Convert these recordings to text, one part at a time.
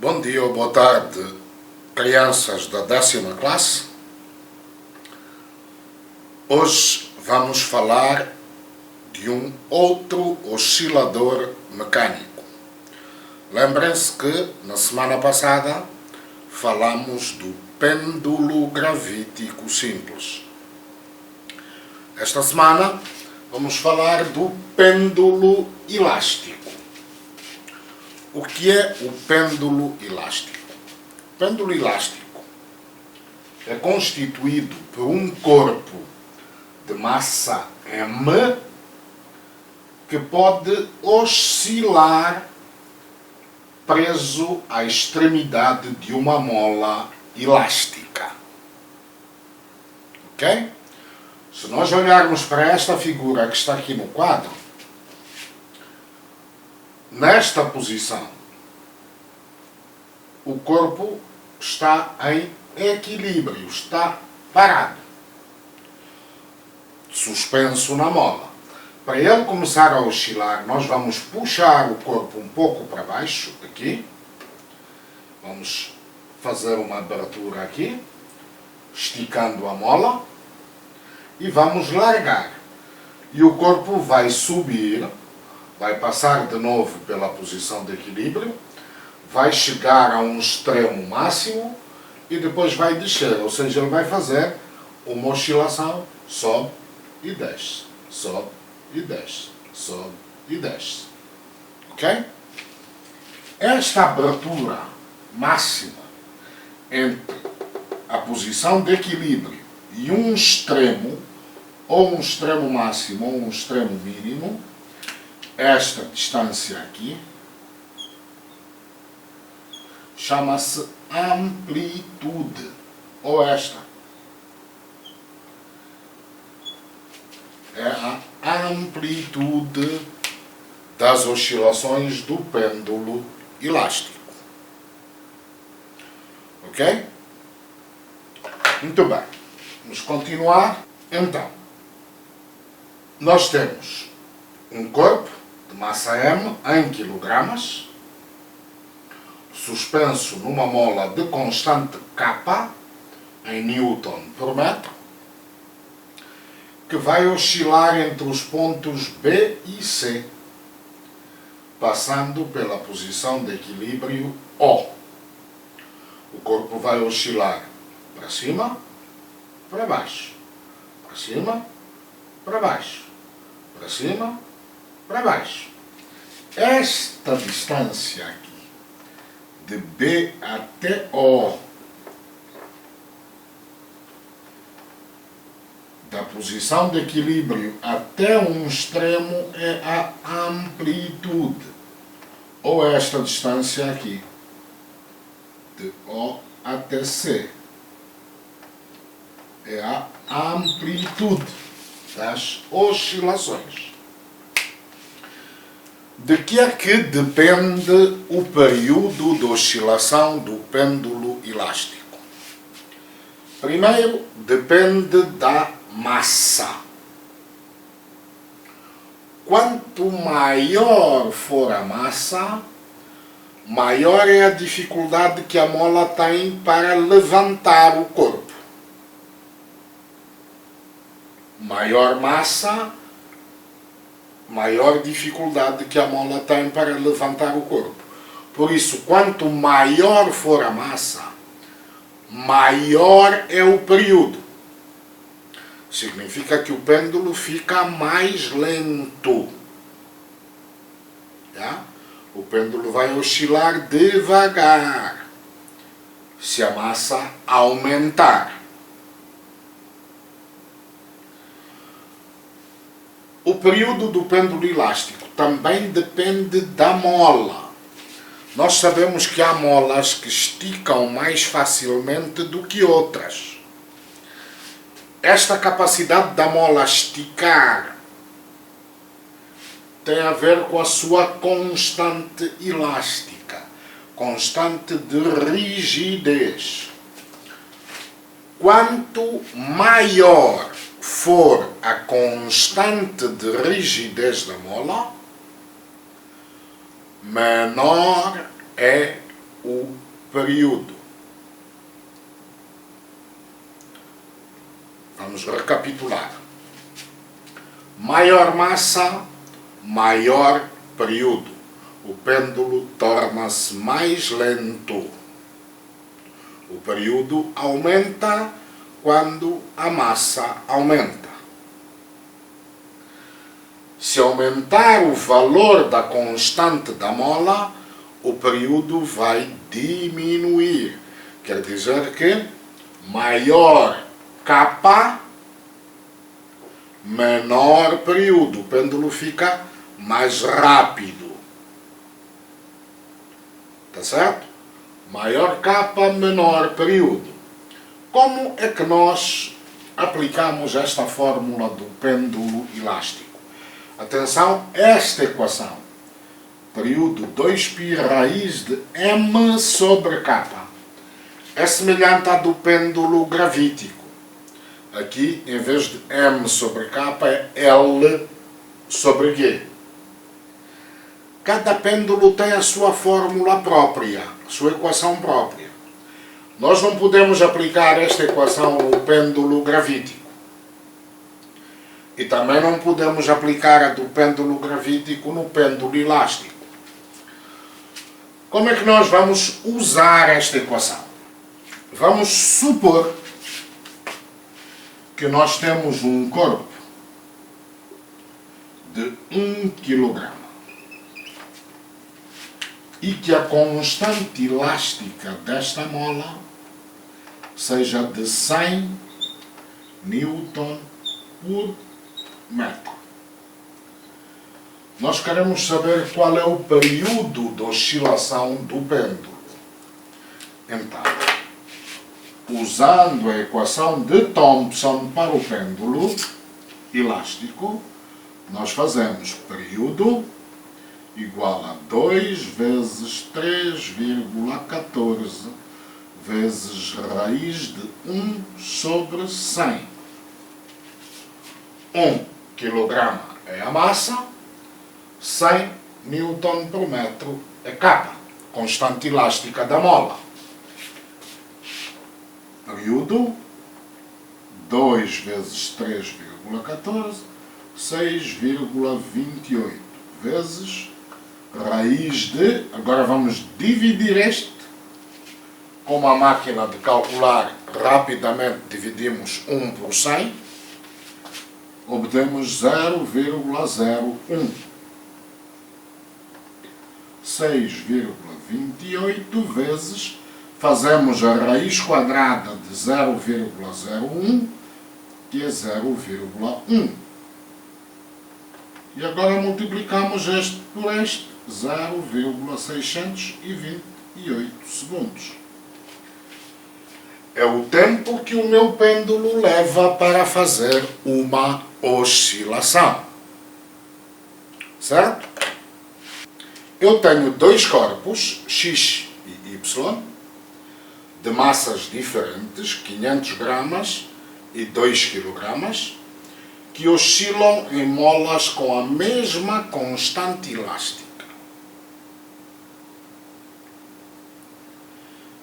Bom dia ou boa tarde, crianças da 10ª classe. Hoje vamos falar de um outro oscilador mecânico. Lembrem-se que na semana passada falamos do pêndulo gravítico simples. Esta semana vamos falar do pêndulo elástico. O que é o pêndulo elástico? O pêndulo elástico é constituído por um corpo de massa M que pode oscilar preso à extremidade de uma mola elástica. Ok? Se nós olharmos para esta figura que está aqui no quadro, nesta posição, o corpo está em equilíbrio, está parado, suspenso na mola. Para ele começar a oscilar, nós vamos puxar o corpo um pouco para baixo, aqui. Vamos fazer uma abertura aqui, esticando a mola, e vamos largar. E o corpo vai subir, vai passar de novo pela posição de equilíbrio, vai chegar a um extremo máximo e depois vai descer, ou seja, ele vai fazer uma oscilação, sobe e desce, sobe e desce, sobe e desce. Ok? Esta abertura máxima entre a posição de equilíbrio e um extremo, ou um extremo máximo ou um extremo mínimo, esta distância aqui chama-se amplitude, ou esta é a amplitude das oscilações do pêndulo elástico. Ok? Muito bem. Vamos continuar. Então, nós temos um corpo de massa M em quilogramas, suspenso numa mola de constante K em Newton por metro, que vai oscilar entre os pontos B e C, passando pela posição de equilíbrio O. O corpo vai oscilar para cima, para baixo, para cima, para baixo, para cima, para baixo. Esta distância aqui, de B até O, da posição de equilíbrio até um extremo, é a amplitude, ou esta distância aqui, de O até C, é a amplitude das oscilações. De que é que depende o período de oscilação do pêndulo elástico? Primeiro, depende da massa. Quanto maior for a massa, maior é a dificuldade que a mola tem para levantar o corpo. Maior massa, maior dificuldade que a mola tem para levantar o corpo. Por isso, quanto maior for a massa, maior é o período. Significa que o pêndulo fica mais lento. Já? O pêndulo vai oscilar devagar se a massa aumentar. O período do pêndulo elástico também depende da mola. Nós sabemos que há molas que esticam mais facilmente do que outras. Esta capacidade da mola esticar tem a ver com a sua constante elástica, constante de rigidez. Quanto maior for a constante de rigidez da mola, menor é o período. Vamos recapitular. Maior massa, maior período. O pêndulo torna-se mais lento. O período aumenta quando a massa aumenta. Se aumentar o valor da constante da mola, o período vai diminuir. Quer dizer que maior K, menor período. O pêndulo fica mais rápido. Tá certo? Maior K, menor período. Como é que nós aplicamos esta fórmula do pêndulo elástico? Atenção, esta equação, período 2π raiz de m sobre k, é semelhante à do pêndulo gravítico. Aqui, em vez de m sobre k, é L sobre G. Cada pêndulo tem a sua fórmula própria, a sua equação própria. Nós não podemos aplicar esta equação no pêndulo gravítico. E também não podemos aplicar a do pêndulo gravítico no pêndulo elástico. Como é que nós vamos usar esta equação? Vamos supor que nós temos um corpo de 1 kg e que a constante elástica desta mola seja de 100 Newton por metro. Nós queremos saber qual é o período de oscilação do pêndulo. Então, usando a equação de Thomson para o pêndulo elástico, nós fazemos período igual a 2 vezes 3,14 vezes raiz de 1 sobre 100. 1 kg é a massa, 100 Newton por metro é K, constante elástica da mola. Período 2 vezes 3,14, 6,28 vezes raiz de, agora vamos dividir este, como a máquina de calcular rapidamente dividimos 1 por 100, obtemos 0,01. 6,28 vezes, fazemos a raiz quadrada de 0,01, que é 0,1. E agora multiplicamos este por este, 0,628 segundos. É o tempo que o meu pêndulo leva para fazer uma oscilação. Certo? Eu tenho dois corpos, X e Y, de massas diferentes, 500 gramas e 2 kg, que oscilam em molas com a mesma constante elástica.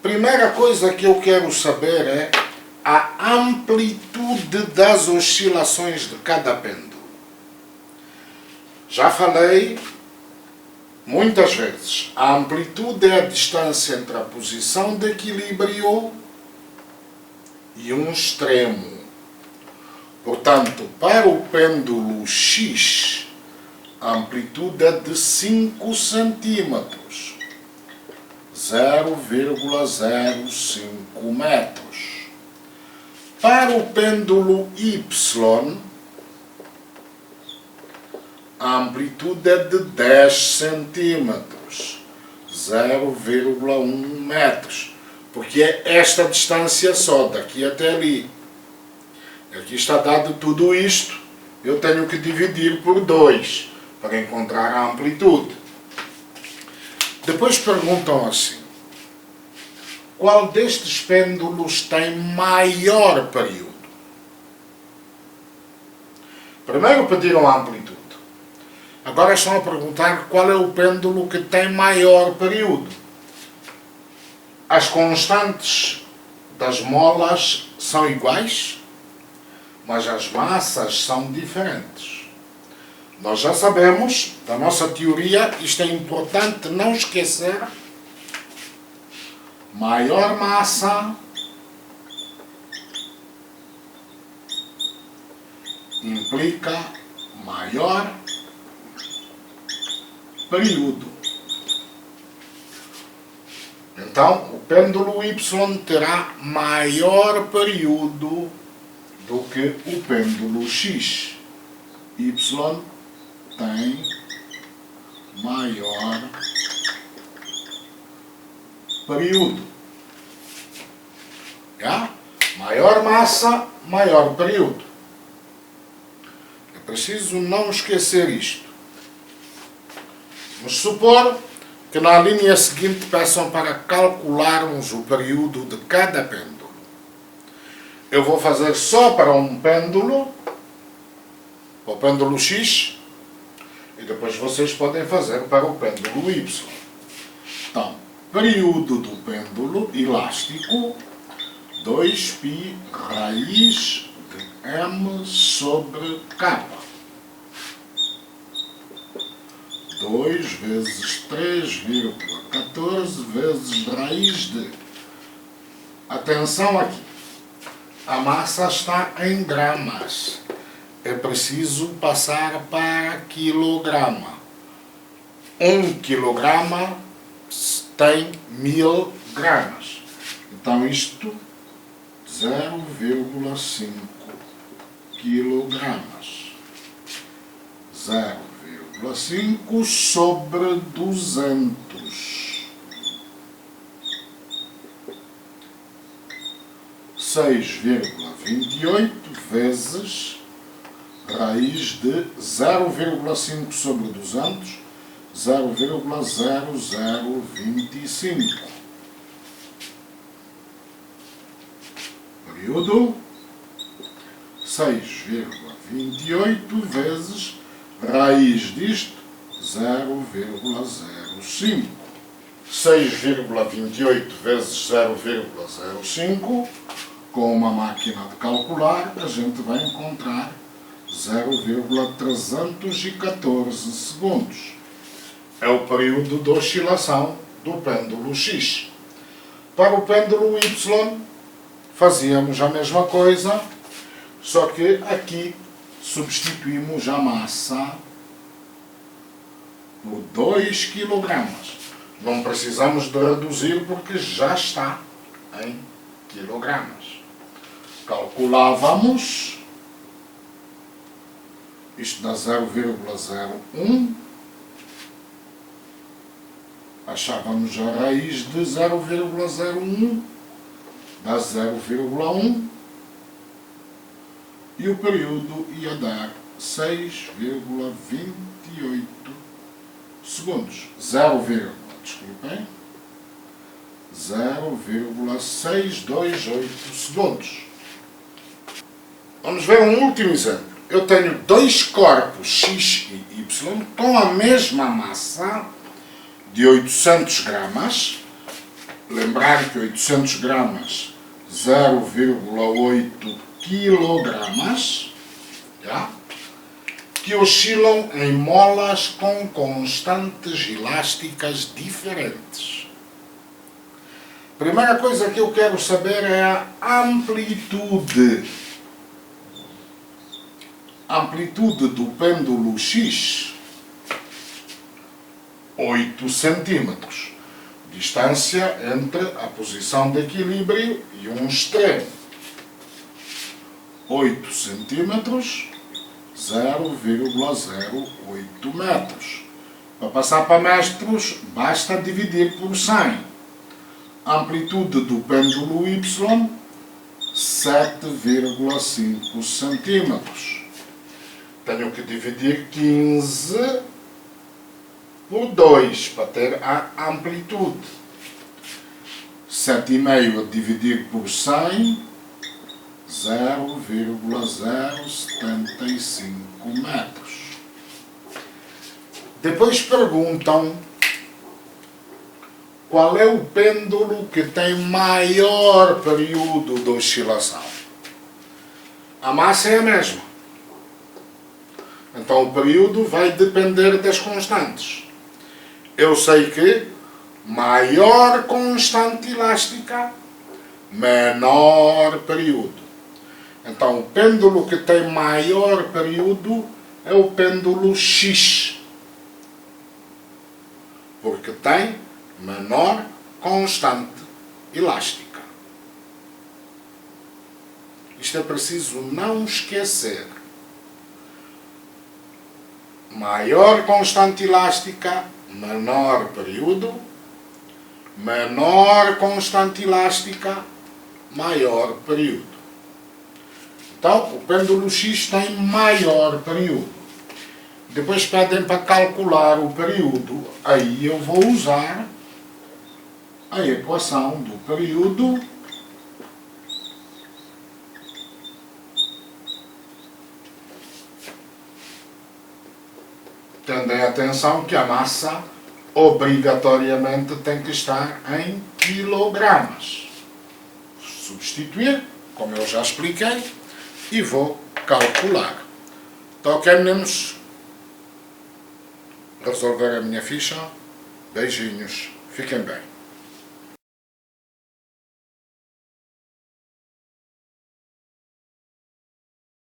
Primeira coisa que eu quero saber é a amplitude das oscilações de cada pêndulo. Já falei muitas vezes, a amplitude é a distância entre a posição de equilíbrio e um extremo. Portanto, para o pêndulo X, a amplitude é de 5 centímetros. 0,05 metros. Para o pêndulo Y, a amplitude é de 10 centímetros, 0,1 metros, porque é esta distância só, daqui até ali. Aqui está dado tudo isto, eu tenho que dividir por 2 para encontrar a amplitude. Depois perguntam assim, qual destes pêndulos tem maior período? Primeiro pediram a amplitude. Agora estão a perguntar qual é o pêndulo que tem maior período. As constantes das molas são iguais, mas as massas são diferentes. Nós já sabemos, da nossa teoria, isto é importante não esquecer, maior massa implica maior período. Então, o pêndulo Y terá maior período do que o pêndulo X. Y tem maior período. Já? Maior massa, maior período. É preciso não esquecer isto. Vamos supor que na linha seguinte peçam para calcularmos o período de cada pêndulo. Eu vou fazer só para um pêndulo, para o pêndulo X, e depois vocês podem fazer para o pêndulo Y. Então, período do pêndulo elástico, 2π raiz de m sobre k. 2 vezes 3,14 vezes raiz de... Atenção aqui. A massa está em gramas. É preciso passar para quilograma. 1 quilograma tem 1000 gramas. Então isto, 0,5 quilogramas. 0,5 sobre 200. 6,28 vezes raiz de 0,5 sobre 200, 0,0025. Período 6,28 vezes raiz disto, 0,05. 6,28 vezes 0,05, com uma máquina de calcular, a gente vai encontrar 0,314 segundos. É o período de oscilação do pêndulo X. Para o pêndulo Y, fazíamos a mesma coisa, só que aqui substituímos a massa por 2 kg. Não precisamos de reduzir porque já está em quilogramas. Calculávamos, isto dá 0,01, achávamos a raiz de 0,01, dá 0,1, e o período ia dar 6,28 segundos. Desculpem, 0,628 segundos. Vamos ver um último exemplo. Eu tenho dois corpos X e Y com a mesma massa de 800 gramas. Lembrar que 800 gramas, 0,8 quilogramas, já? Que oscilam em molas com constantes elásticas diferentes. Primeira coisa que eu quero saber é a amplitude. Amplitude do pêndulo X, 8 centímetros. Distância entre a posição de equilíbrio e um extremo. 8 centímetros, 0,08 metros. Para passar para metros, basta dividir por 100. Amplitude do pêndulo Y, 7,5 centímetros. Tenho que dividir 15 por 2 para ter a amplitude. 7,5 a dividir por 100, 0,075 metros. Depois perguntam qual é o pêndulo que tem maior período de oscilação? A massa é a mesma. Então o período vai depender das constantes. Eu sei que maior constante elástica, menor período. Então o pêndulo que tem maior período é o pêndulo X, porque tem menor constante elástica. Isto é preciso não esquecer. Maior constante elástica, menor período. Menor constante elástica, maior período. Então, o pêndulo X tem maior período. Depois pedem para calcular o período. Aí eu vou usar a equação do período tendo em atenção que a massa obrigatoriamente tem que estar em quilogramas. Substituir, como eu já expliquei, e vou calcular. Então, ok, meninos? Resolver a minha ficha. Beijinhos. Fiquem bem.